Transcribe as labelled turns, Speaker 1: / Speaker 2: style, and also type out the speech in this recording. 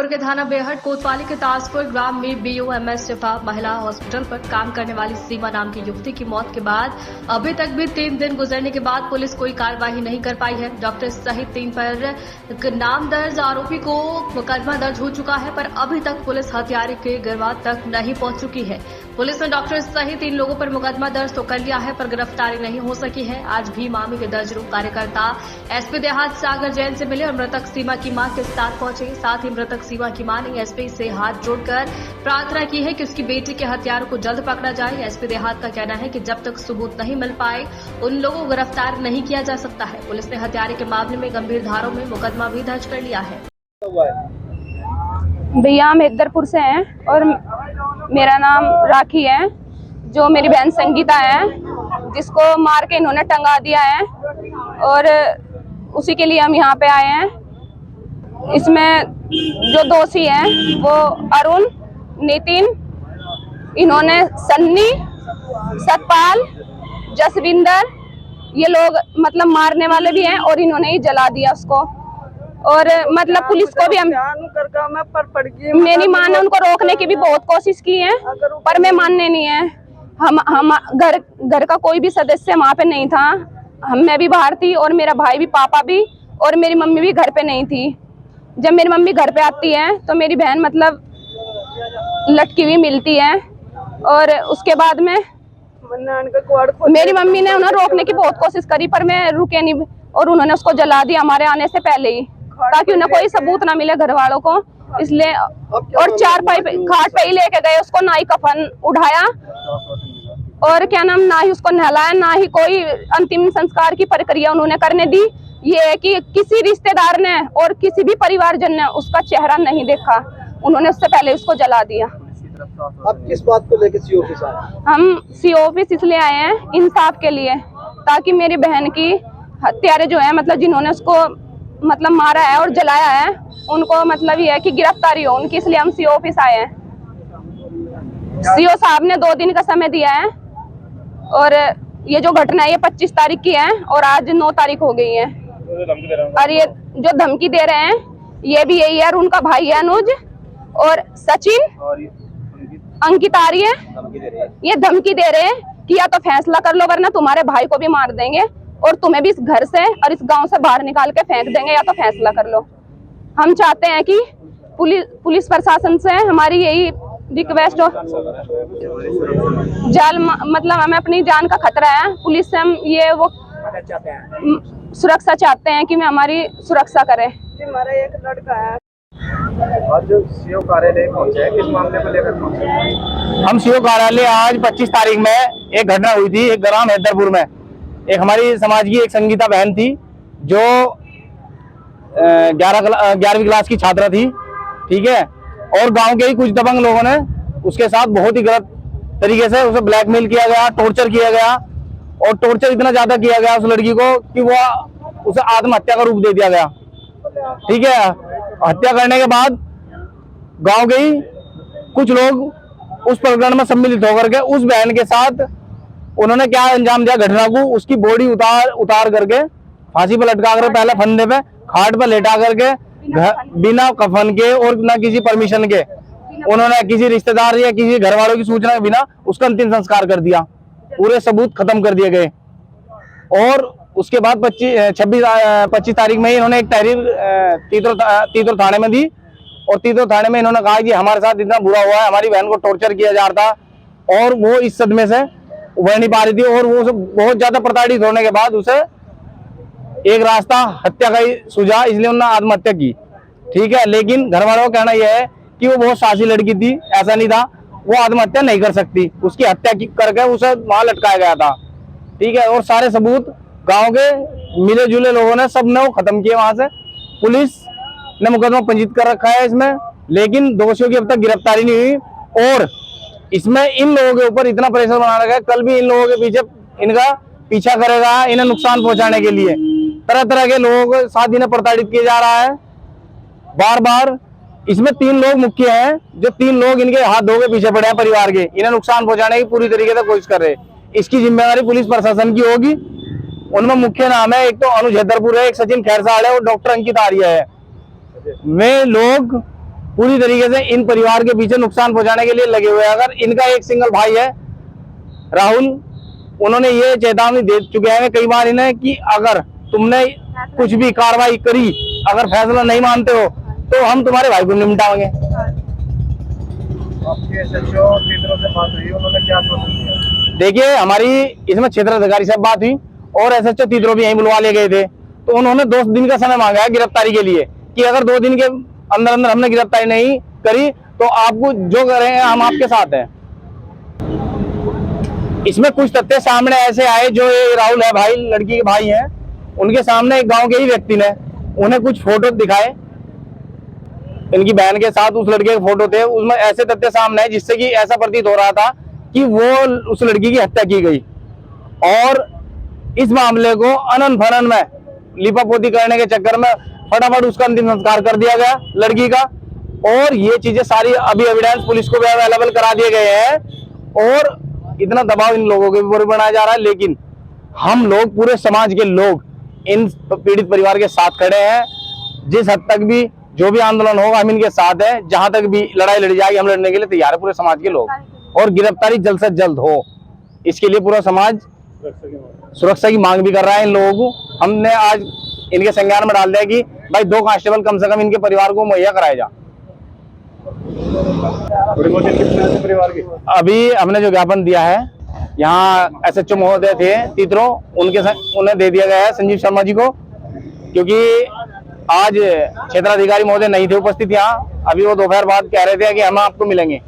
Speaker 1: जबलपुर के थाना बेहट कोतवाली के ताजपुर ग्राम में BOMS शिफा महिला हॉस्पिटल पर काम करने वाली सीमा नाम की युवती की मौत के बाद अभी तक भी 3 दिन गुजरने के बाद पुलिस कोई कार्रवाई नहीं कर पाई है। डॉक्टर सहित 3 पर नाम दर्ज आरोपी को मुकदमा दर्ज हो चुका है, पर अभी तक पुलिस हत्यारे के गिरफ्तार तक नहीं पहुंच चुकी है। पुलिस ने डॉक्टर सहित 3 लोगों पर मुकदमा दर्ज तो कर लिया है, पर गिरफ्तारी नहीं हो सकी है। आज भी मामले के दर्जनों कार्यकर्ता SP देहात सागर जैन से मिले और मृतक सीमा की मां के साथ पहुंचे। साथ ही मृतक सीमा की मां ने SP से हाथ जोड़कर प्रार्थना की है कि उसकी बेटी के हत्यारों को जल्द पकड़ा जाए। SP देहात का कहना है कि जब तक सबूत नहीं मिल पाए उन लोगों को गिरफ्तार नहीं किया जा सकता है। पुलिस ने हत्यारे के मामले में गंभीर धाराओं में मुकदमा भी दर्ज कर लिया है।
Speaker 2: भैया हम हैदरपुर से हैं और मेरा नाम राखी है। जो मेरी बहन संगीता है जिसको मार के इन्होंने टंगा दिया है और उसी के लिए हम यहाँ पे आए हैं। इसमें जो दोषी हैं वो अरुण, नितिन, इन्होंने सन्नी, सतपाल, जसविंदर, ये लोग मतलब मारने वाले भी हैं और इन्होंने ही जला दिया उसको। और मतलब पुलिस को भी हम मेरी माँ ने उनको रोकने की भी बहुत कोशिश की है, पर मैं मानने नहीं है। हम घर का कोई भी सदस्य वहाँ पे नहीं था। मैं भी बाहर थी और मेरा भाई भी, पापा भी और मेरी मम्मी भी घर पे नहीं थी। जब मेरी मम्मी घर पे आती है तो मेरी बहन मतलब लटकी हुई मिलती है और उसके बाद में मेरी मम्मी ने उन्हें रोकने की बहुत कोशिश करी, पर मैं रुके नहीं और उन्होंने उसको जला दिया हमारे आने से पहले ही, ताकि उन्हें कोई सबूत ना मिले घर वालों को। इसलिए और 4 पाइप घाट पे ही लेके गए उसको, ना ही कफन उठाया और क्या नाम, ना ही उसको नहलाया, ना ही कोई अंतिम संस्कार की प्रक्रिया उन्होंने करने दी। ये है कि किसी रिश्तेदार ने और किसी भी परिवारजन ने उसका चेहरा नहीं देखा, उन्होंने उससे पहले उसको जला दिया।
Speaker 3: अब किस बात को लेकर CO ऑफिस आए?
Speaker 2: हम CO ऑफिस इसलिए आए हैं इंसाफ के लिए, ताकि मेरी बहन की हत्यारे जो है मतलब जिन्होंने उसको मतलब मारा है और जलाया है उनको मतलब ये है कि गिरफ्तारी हो उनकी, इसलिए हम CO ऑफिस आए हैं। CO साहब ने 2 दिन का समय दिया है और ये जो घटना है ये 25 तारीख की है और आज 9 तारीख हो गई है। और ये जो धमकी दे रहे हैं ये भी यही है, और उनका भाई है अनुज और सचिन, अंकित आर्य, ये धमकी दे रहे हैं कि या तो फैसला कर लो वरना तुम्हारे भाई को भी मार देंगे और तुम्हें भी इस घर से और इस गांव से बाहर निकाल के फेंक देंगे, या तो फैसला कर लो। हम चाहते हैं कि पुलिस प्रशासन से हमारी यही रिक्वेस्ट हो, मतलब हमें अपनी जान का खतरा है, पुलिस से हम ये वो सुरक्षा चाहते हैं कि हमारी सुरक्षा करे।
Speaker 3: हमारा एक लड़का है आज जो CO कार्यालय पहुंचे, किस मामले को लेकर पहुंचे?
Speaker 4: हम CO कार्यालय आज 25 तारीख में एक घटना हुई थी एक ग्राम हैदरपुर में। एक हमारी समाज की एक संगीता बहन थी जो 11वीं क्लास की छात्रा थी, ठीक है, और गांव के ही कुछ दबंग लोगों ने उसके साथ बहुत ही गलत तरीके से उसे ब्लैकमेल किया गया, टॉर्चर किया गया और टॉर्चर इतना ज्यादा किया गया उस लड़की को कि वो उसे आत्महत्या का रूप दे दिया गया, ठीक है। हत्या करने के बाद गांव के ही कुछ लोग उस प्रकरण में सम्मिलित होकर के उस बहन के साथ उन्होंने क्या अंजाम दिया घटना को, उसकी बॉडी उतार करके फांसी पर लटका कर, पहले फंदे पे खाट पर लेटा करके बिना कफन के और ना किसी परमिशन के उन्होंने किसी रिश्तेदार या किसी घर वालों की सूचना के बिना उसका अंतिम संस्कार कर दिया। पूरे सबूत खत्म कर दिए गए और उसके बाद 25 तारीख में इन्होंने एक तहरीर तीतर थाने में दी और तीतर थाने में इन्होंने कहा कि हमारे साथ इतना बुरा हुआ है, हमारी बहन को टॉर्चर किया जा रहा था और वो इस सदमे से उभर नहीं पा रही थी और वो उसे बहुत ज्यादा प्रताड़ित होने के बाद उसे एक रास्ता हत्या का ही सूझा, इसलिए उन्होंने आत्महत्या की, ठीक है। लेकिन घर वालों का कहना यह है कि वो बहुत साहसी लड़की थी, ऐसा नहीं था, वो आत्महत्या नहीं कर सकती, उसकी हत्या करके उसे वहां लटकाया गया था, ठीक है। और सारे सबूत गांव के मिले जुले लोगों ने सब ने वो खत्म किए वहां से। पुलिस ने मुकदमा पंजीकृत कर रखा है इसमें, लेकिन दोषियों की अब तक गिरफ्तारी नहीं हुई और इसमें इन लोगों के ऊपर इतना प्रेशर बना रखा है, कल भी इन लोगों के पीछे इनका पीछा करेगा, इन्हें नुकसान पहुंचाने के लिए तरह तरह के लोगों को साथ इन्हें प्रताड़ित किया जा रहा है बार बार। इसमें 3 लोग मुख्य हैं, जो 3 लोग इनके हाथ धो के पीछे पड़े हैं परिवार के, इन्हें नुकसान पहुंचाने की पूरी तरीके से कोशिश कर रहे हैं। इसकी जिम्मेदारी पुलिस प्रशासन की होगी। उनमें मुख्य नाम है, एक तो अनुज हैदरपुर है, एक सचिन खैरसाड़ है और डॉक्टर अंकित आर्य है। वे लोग पूरी तरीके से इन परिवार के पीछे नुकसान पहुंचाने के लिए लगे हुए हैं। अगर इनका एक सिंगल भाई है राहुल, उन्होंने ये चेतावनी दे चुके हैं कई बार इन्हें कि अगर तुमने कुछ भी कार्रवाई करी, अगर फैसला नहीं मानते हो तो हम तुम्हारे भाई को निपटाएंगे।
Speaker 3: आपके एसएचओ तीतरो से बात हुई, उन्होंने क्या आश्वासन दिया?
Speaker 4: देखिए, हमारी इसमें क्षेत्र अधिकारी से बात हुई और एसएचओ तीतरो भी यहीं बुलवा लिए गए थे, तो उन्होंने 2 दिन का समय मांगा है गिरफ्तारी के लिए कि अगर 2 दिन के अंदर अंदर हमने गिरफ्तारी नहीं करी तो आपको जो करें हम आपके साथ हैं। इसमें कुछ तथ्य सामने ऐसे आए, जो ये राहुल है भाई, लड़की के भाई हैं, उनके सामने एक गांव के ही व्यक्ति ने उन्हें कुछ फोटो दिखाए, इनकी बहन के साथ उस लड़के के फोटो थे, उसमें ऐसे तथ्य सामने आए जिससे कि ऐसा प्रतीत हो रहा था कि वो उस लड़की की हत्या की गई और इस मामले को अनन फनन में लिपापोती करने के चक्कर में फटाफट उसका अंतिम संस्कार कर दिया गया लड़की का। और ये चीजें सारी अभी एविडेंस पुलिस को भी अवेलेबल करा दिए गए हैं और इतना दबाव इन लोगों के ऊपर बनाया जा रहा है, लेकिन हम लोग, पूरे समाज के लोग इन पीड़ित परिवार के साथ खड़े हैं। जिस हद तक भी जो भी आंदोलन होगा हम इनके साथ हैं, जहां तक भी लड़ाई लड़ी जाएगी हम लड़ने के लिए तैयार है पूरे समाज के लोग, और गिरफ्तारी जल्द से जल्द हो, इसके लिए पूरा समाज सुरक्षा की मांग भी कर रहा है इन लोगों को। हमने आज इनके संज्ञान में डाल दिया कि भाई 2 कांस्टेबल कम से कम इनके परिवार को मुहैया कराया जा।
Speaker 3: परिवार की
Speaker 4: अभी हमने जो ज्ञापन दिया है, यहाँ एसएचओ महोदय थे तीतरो, उन्हें दे दिया गया है संजीव शर्मा जी को, क्योंकि आज क्षेत्राधिकारी महोदय नहीं थे उपस्थित यहाँ। अभी वो दोपहर बाद कह रहे थे कि हम आपको मिलेंगे।